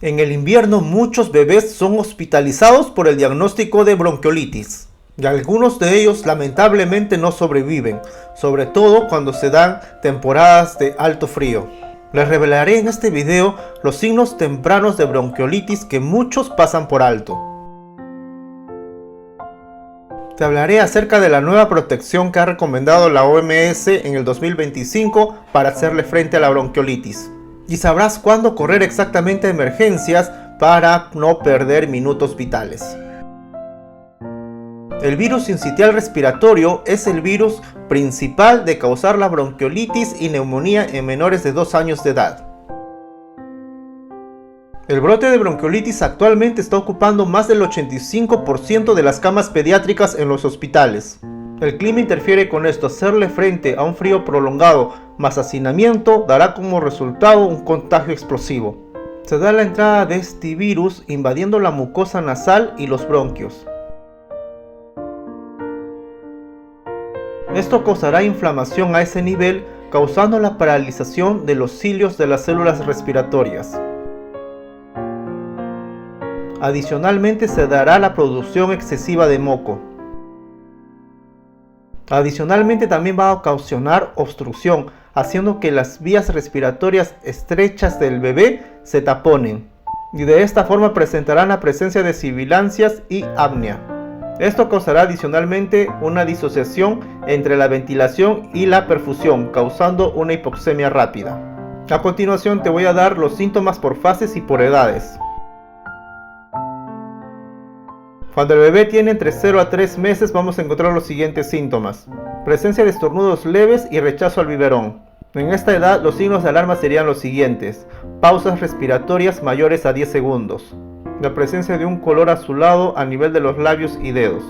En el invierno muchos bebés son hospitalizados por el diagnóstico de bronquiolitis y algunos de ellos lamentablemente no sobreviven, sobre todo cuando se dan temporadas de alto frío. Les revelaré en este video los signos tempranos de bronquiolitis que muchos pasan por alto. Te hablaré acerca de la nueva protección que ha recomendado la OMS en el 2025 para hacerle frente a la bronquiolitis. Y sabrás cuándo correr exactamente a emergencias para no perder minutos vitales. El virus sincitial respiratorio es el virus principal de causar la bronquiolitis y neumonía en menores de 2 años de edad. El brote de bronquiolitis actualmente está ocupando más del 85% de las camas pediátricas en los hospitales. El clima interfiere con esto. Hacerle frente a un frío prolongado más hacinamiento dará como resultado un contagio explosivo. Se da la entrada de este virus invadiendo la mucosa nasal y los bronquios. Esto causará inflamación a ese nivel, causando la paralización de los cilios de las células respiratorias. Adicionalmente se dará la producción excesiva de moco. Adicionalmente también va a ocasionar obstrucción, haciendo que las vías respiratorias estrechas del bebé se taponen. Y de esta forma presentarán la presencia de sibilancias y apnea. Esto causará adicionalmente una disociación entre la ventilación y la perfusión, causando una hipoxemia rápida. A continuación te voy a dar los síntomas por fases y por edades. Cuando el bebé tiene entre 0 a 3 meses vamos a encontrar los siguientes síntomas. Presencia de estornudos leves y rechazo al biberón. En esta edad los signos de alarma serían los siguientes. Pausas respiratorias mayores a 10 segundos. La presencia de un color azulado a nivel de los labios y dedos.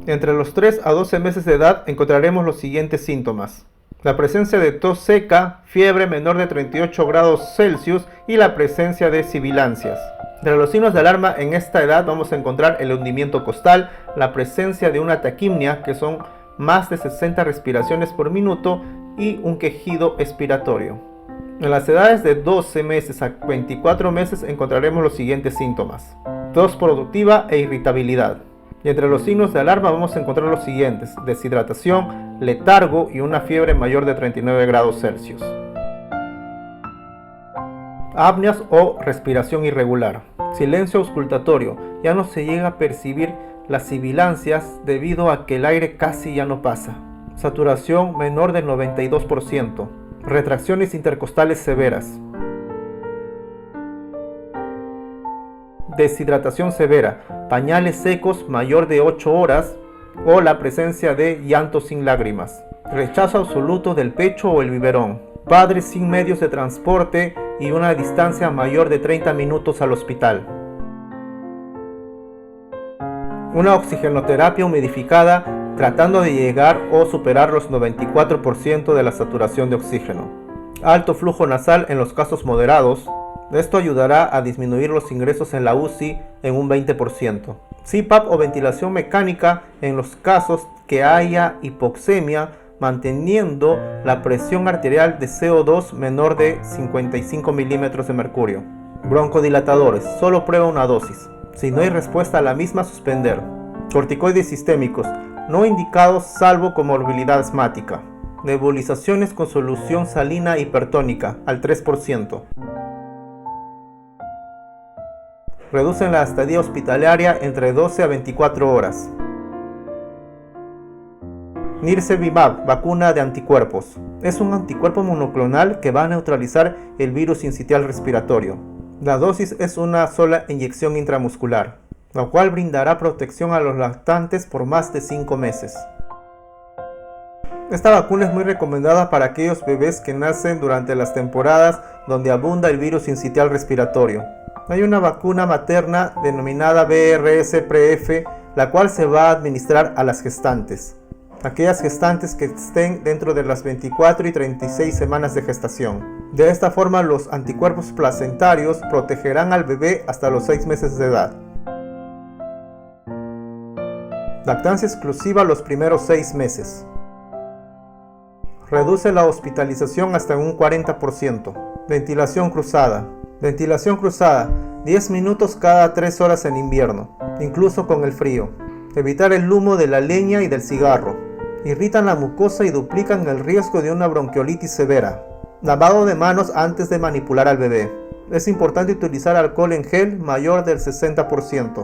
Entre los 3 a 12 meses de edad encontraremos los siguientes síntomas. La presencia de tos seca, fiebre menor de 38 grados Celsius y la presencia de sibilancias. Entre los signos de alarma en esta edad vamos a encontrar el hundimiento costal, la presencia de una taquimnia, que son más de 60 respiraciones por minuto, y un quejido expiratorio. En las edades de 12 meses a 24 meses encontraremos los siguientes síntomas. Tos productiva e irritabilidad. Y entre los signos de alarma vamos a encontrar los siguientes: deshidratación, letargo y una fiebre mayor de 39 grados Celsius. Apneas o respiración irregular. Silencio auscultatorio. Ya no se llega a percibir las sibilancias debido a que el aire casi ya no pasa. Saturación menor del 92%. Retracciones intercostales severas. Deshidratación severa, pañales secos mayor de 8 horas o la presencia de llanto sin lágrimas. Rechazo absoluto del pecho o el biberón. Padres sin medios de transporte y una distancia mayor de 30 minutos al hospital. Una oxigenoterapia humidificada tratando de llegar o superar los 94% de la saturación de oxígeno. Alto flujo nasal en los casos moderados. Esto ayudará a disminuir los ingresos en la UCI en un 20%. CPAP o ventilación mecánica en los casos que haya hipoxemia, manteniendo la presión arterial de CO2 menor de 55 milímetros de mercurio. Broncodilatadores, solo prueba una dosis. Si no hay respuesta a la misma, suspender. Corticoides sistémicos, no indicados salvo comorbilidad asmática. Nebulizaciones con solución salina hipertónica al 3%. Reducen la estadía hospitalaria entre 12 a 24 horas. Nirsevimab, vacuna de anticuerpos. Es un anticuerpo monoclonal que va a neutralizar el virus sincitial respiratorio. La dosis es una sola inyección intramuscular, la cual brindará protección a los lactantes por más de 5 meses. Esta vacuna es muy recomendada para aquellos bebés que nacen durante las temporadas donde abunda el virus sincitial respiratorio. Hay una vacuna materna denominada BRS-PrEF, la cual se va a administrar a las gestantes. Aquellas gestantes que estén dentro de las 24 y 36 semanas de gestación. De esta forma los anticuerpos placentarios protegerán al bebé hasta los 6 meses de edad. Lactancia exclusiva los primeros 6 meses. Reduce la hospitalización hasta un 40%. Ventilación cruzada. Ventilación cruzada. 10 minutos cada 3 horas en invierno, incluso con el frío. Evitar el humo de la leña y del cigarro. Irritan la mucosa y duplican el riesgo de una bronquiolitis severa. Lavado de manos antes de manipular al bebé. Es importante utilizar alcohol en gel mayor del 60%.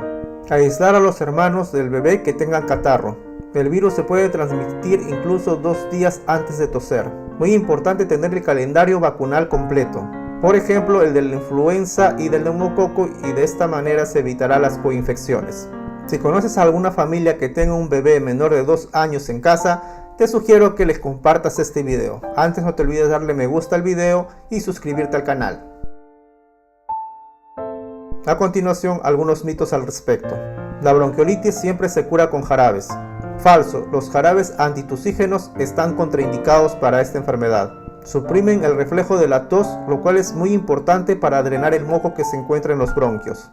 Aislar a los hermanos del bebé que tengan catarro. El virus se puede transmitir incluso 2 días antes de toser. Muy importante tener el calendario vacunal completo. Por ejemplo, el de la influenza y del neumococo, y de esta manera se evitará las coinfecciones. Si conoces a alguna familia que tenga un bebé menor de 2 años en casa, te sugiero que les compartas este video. Antes no te olvides darle me gusta al video y suscribirte al canal. A continuación, algunos mitos al respecto. La bronquiolitis siempre se cura con jarabes. Falso, los jarabes antitusígenos están contraindicados para esta enfermedad. Suprimen el reflejo de la tos, lo cual es muy importante para drenar el moco que se encuentra en los bronquios.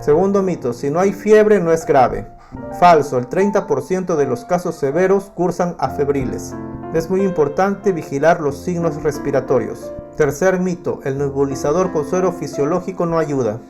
Segundo mito, si no hay fiebre no es grave. Falso, el 30% de los casos severos cursan a febriles. Es muy importante vigilar los signos respiratorios. Tercer mito, el nebulizador con suero fisiológico no ayuda.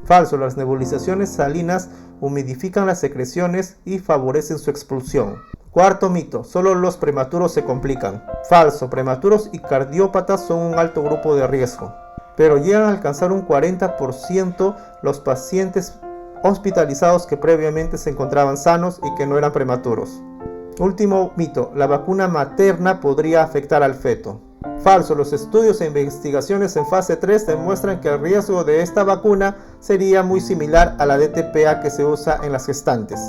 Falso, las nebulizaciones salinas humidifican las secreciones y favorecen su expulsión. Cuarto mito, solo los prematuros se complican. Falso, prematuros y cardiópatas son un alto grupo de riesgo, pero llegan a alcanzar un 40% los pacientes hospitalizados que previamente se encontraban sanos y que no eran prematuros. Último mito, la vacuna materna podría afectar al feto. Falso, los estudios e investigaciones en fase 3 demuestran que el riesgo de esta vacuna sería muy similar a la DTPA que se usa en las gestantes.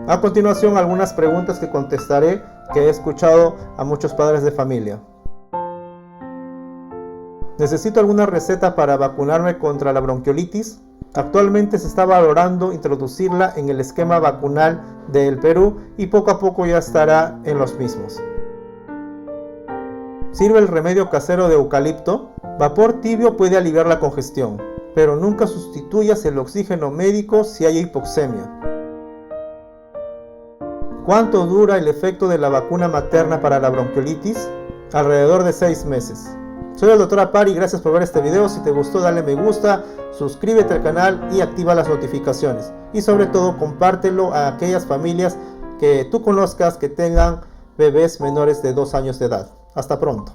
A continuación, algunas preguntas que contestaré que he escuchado a muchos padres de familia. ¿Necesito alguna receta para vacunarme contra la bronquiolitis? Actualmente se está valorando introducirla en el esquema vacunal del Perú y poco a poco ya estará en los mismos. ¿Sirve el remedio casero de eucalipto? Vapor tibio puede aliviar la congestión, pero nunca sustituyas el oxígeno médico si hay hipoxemia. ¿Cuánto dura el efecto de la vacuna materna para la bronquiolitis? Alrededor de 6 meses. Soy el Dr. Apari, gracias por ver este video. Si te gustó, dale me gusta, suscríbete al canal y activa las notificaciones. Y sobre todo, compártelo a aquellas familias que tú conozcas que tengan bebés menores de 2 años de edad. Hasta pronto.